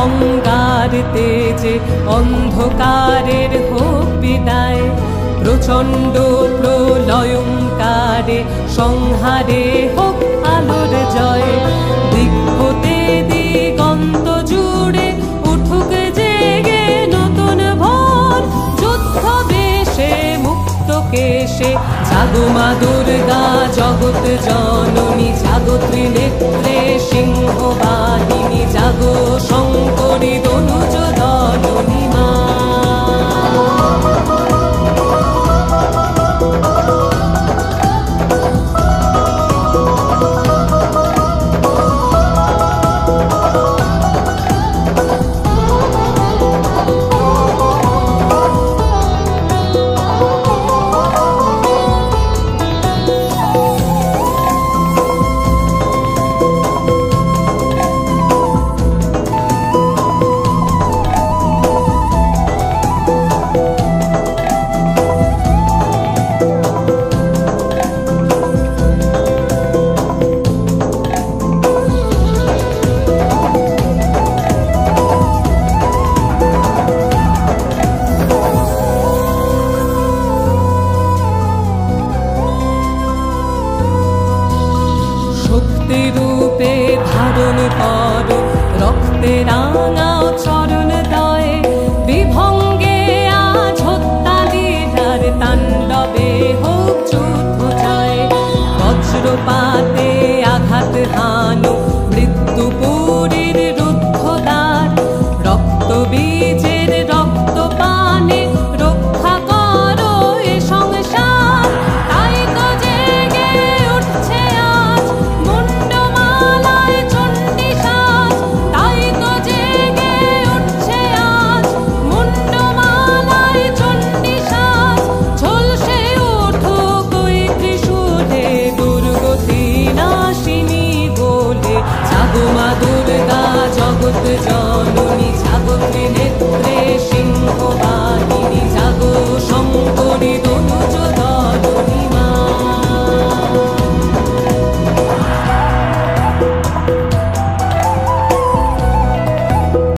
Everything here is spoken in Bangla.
গঙ্গার তেজে অন্ধকারের হোক বিদায়। প্রচণ্ড প্রলয়ঙ্কারে সংহারে হোক আলোর জয়। দিক হতে দিগন্ত জুড়ে উঠুক জেগে নতুন ভোর। যুদ্ধ বেশে মুক্ত কেশে জাগো মা দুর্গা জগৎ জননী। জাগো ত্রিনেত্রে সিংহ বাহিনী, জাগো শঙ্করী দনুজ দলনী মা। রূপে ধারণ কর রক্তের